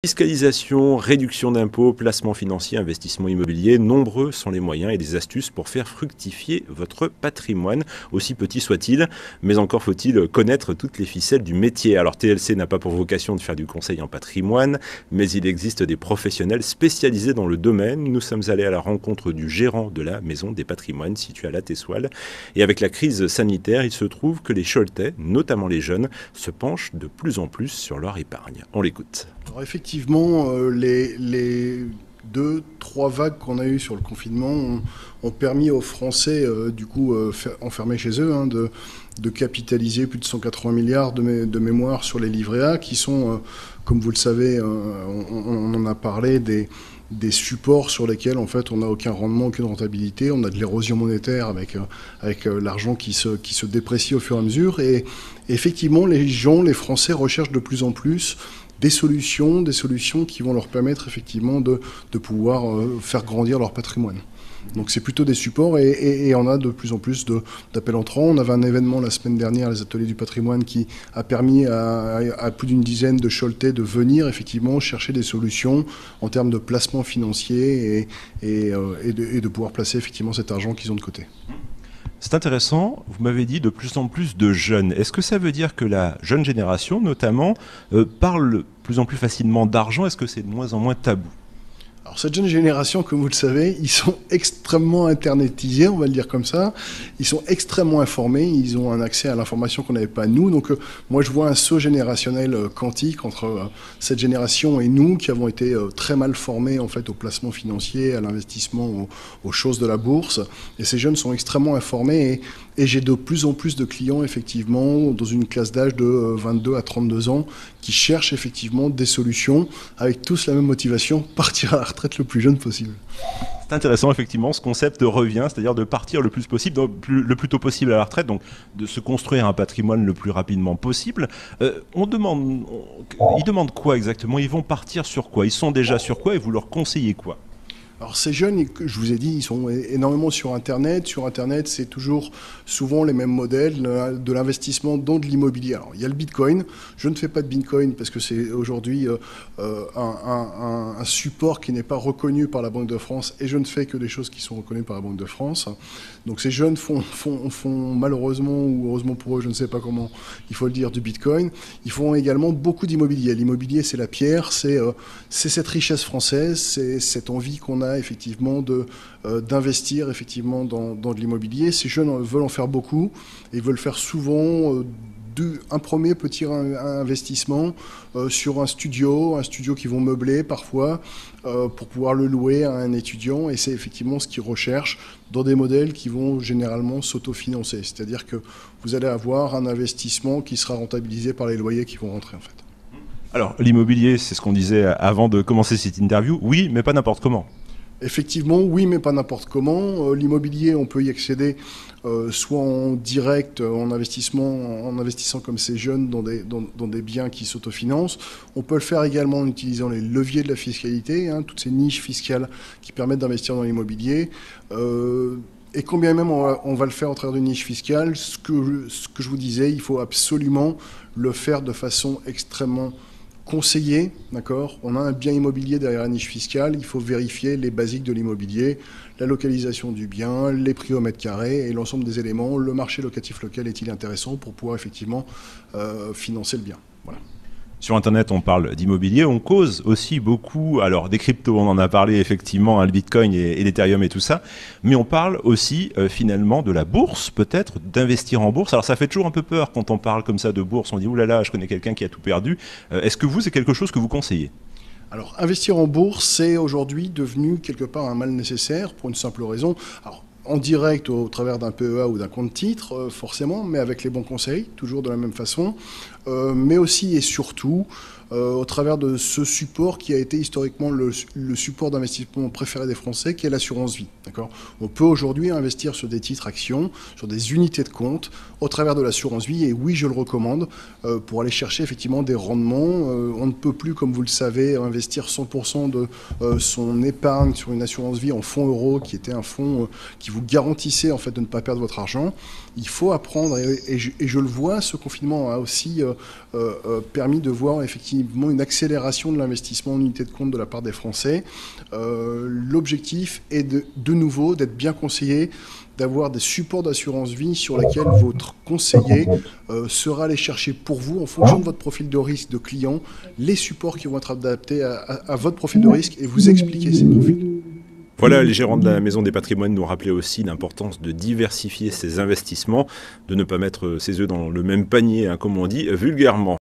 Fiscalisation, réduction d'impôts, placement financier, investissement immobilier, nombreux sont les moyens et des astuces pour faire fructifier votre patrimoine, aussi petit soit-il, mais encore faut-il connaître toutes les ficelles du métier. Alors TLC n'a pas pour vocation de faire du conseil en patrimoine, mais il existe des professionnels spécialisés dans le domaine. Nous sommes allés à la rencontre du gérant de la Maison des Patrimoines située à La Tessoile. Et avec la crise sanitaire, il se trouve que les Choletais, notamment les jeunes, se penchent de plus en plus sur leur épargne. On l'écoute. Alors effectivement, les 2-3 vagues qu'on a eues sur le confinement ont permis aux Français, enfermés chez eux, de capitaliser plus de 180 milliards de mémoire sur les livrets A, qui sont, comme vous le savez, on en a parlé, des supports sur lesquels en fait on n'a aucun rendement, aucune rentabilité, on a de l'érosion monétaire avec l'argent qui se déprécie au fur et à mesure. Et effectivement, les Français recherchent de plus en plus des solutions qui vont leur permettre effectivement de pouvoir faire grandir leur patrimoine. Donc c'est plutôt des supports et on a de plus en plus d'appels entrants. On avait un événement la semaine dernière, les ateliers du patrimoine, qui a permis à plus d'une dizaine de Choletais de venir effectivement chercher des solutions en termes de placement financier et de pouvoir placer effectivement cet argent qu'ils ont de côté. C'est intéressant, vous m'avez dit de plus en plus de jeunes. Est-ce que ça veut dire que la jeune génération, notamment, parle de plus en plus facilement d'argent? Est-ce que c'est de moins en moins tabou? Alors cette jeune génération, comme vous le savez, ils sont extrêmement internetisés, on va le dire comme ça. Ils sont extrêmement informés, ils ont un accès à l'information qu'on n'avait pas nous. Donc moi je vois un saut générationnel quantique entre cette génération et nous, qui avons été très mal formés en fait au placement financier, à l'investissement, aux choses de la bourse. Et ces jeunes sont extrêmement informés et j'ai de plus en plus de clients effectivement dans une classe d'âge de 22 à 32 ans qui cherchent effectivement des solutions avec tous la même motivation, partir à la retraite le plus jeune possible. C'est intéressant, effectivement, ce concept revient, c'est-à-dire de partir le plus possible, le plus tôt possible à la retraite, donc de se construire un patrimoine le plus rapidement possible. Ils demandent quoi exactement? Ils vont partir sur quoi? Ils sont déjà sur quoi et vous leur conseillez quoi? Alors ces jeunes, je vous ai dit, ils sont énormément sur Internet. Sur Internet, c'est toujours souvent les mêmes modèles de l'investissement, dont de l'immobilier. Alors il y a le Bitcoin. Je ne fais pas de Bitcoin parce que c'est aujourd'hui un support qui n'est pas reconnu par la Banque de France et je ne fais que des choses qui sont reconnues par la Banque de France. Donc ces jeunes font malheureusement ou heureusement pour eux, je ne sais pas comment il faut le dire, du Bitcoin. Ils font également beaucoup d'immobilier. L'immobilier, c'est la pierre, c'est cette richesse française, c'est cette envie qu'on a effectivement d'investir effectivement dans de l'immobilier. Ces jeunes veulent en faire beaucoup et veulent faire souvent un premier petit investissement sur un studio qu'ils vont meubler parfois pour pouvoir le louer à un étudiant, et c'est effectivement ce qu'ils recherchent dans des modèles qui vont généralement s'autofinancer, c'est-à-dire que vous allez avoir un investissement qui sera rentabilisé par les loyers qui vont rentrer en fait. Alors l'immobilier, c'est ce qu'on disait avant de commencer cette interview, oui, mais pas n'importe comment. Effectivement, oui, mais pas n'importe comment. L'immobilier, on peut y accéder soit en direct, en investissant comme ces jeunes dans des biens qui s'autofinancent. On peut le faire également en utilisant les leviers de la fiscalité, toutes ces niches fiscales qui permettent d'investir dans l'immobilier. Et combien même on va le faire au travers d'une niche fiscale, ce que je vous disais, il faut absolument le faire de façon extrêmement conseiller, d'accord. On a un bien immobilier derrière la niche fiscale, il faut vérifier les basiques de l'immobilier, la localisation du bien, les prix au mètre carré et l'ensemble des éléments. Le marché locatif local est-il intéressant pour pouvoir effectivement financer le bien. Voilà. Sur Internet, on parle d'immobilier, on cause aussi beaucoup, alors des cryptos, on en a parlé effectivement, le Bitcoin et l'Ethereum et tout ça, mais on parle aussi finalement de la bourse, peut-être, d'investir en bourse. Alors ça fait toujours un peu peur quand on parle comme ça de bourse, on dit « oulala, je connais quelqu'un qui a tout perdu ». Est-ce que c'est quelque chose que vous conseillez ? Alors investir en bourse, c'est aujourd'hui devenu quelque part un mal nécessaire pour une simple raison. Alors, en direct au travers d'un PEA ou d'un compte titre, forcément, mais avec les bons conseils, toujours de la même façon, mais aussi et surtout au travers de ce support qui a été historiquement le support d'investissement préféré des Français, qui est l'assurance vie. On peut aujourd'hui investir sur des titres actions, sur des unités de compte, au travers de l'assurance vie, et oui, je le recommande, pour aller chercher effectivement des rendements. On ne peut plus, comme vous le savez, investir 100% de son épargne sur une assurance vie en fonds euros, qui était un fonds qui vous garantissait en fait de ne pas perdre votre argent. Il faut apprendre, et je le vois, ce confinement a aussi permis de voir effectivement une accélération de l'investissement en unité de compte de la part des Français. L'objectif est de nouveau d'être bien conseillé, d'avoir des supports d'assurance vie sur lesquels votre conseiller sera allé chercher pour vous, en fonction de votre profil de risque de client, les supports qui vont être adaptés à votre profil de risque et vous expliquer ces profils. Voilà, les gérants de la Maison des Patrimoines nous rappelaient aussi l'importance de diversifier ses investissements, de ne pas mettre ses œufs dans le même panier, hein, comme on dit vulgairement.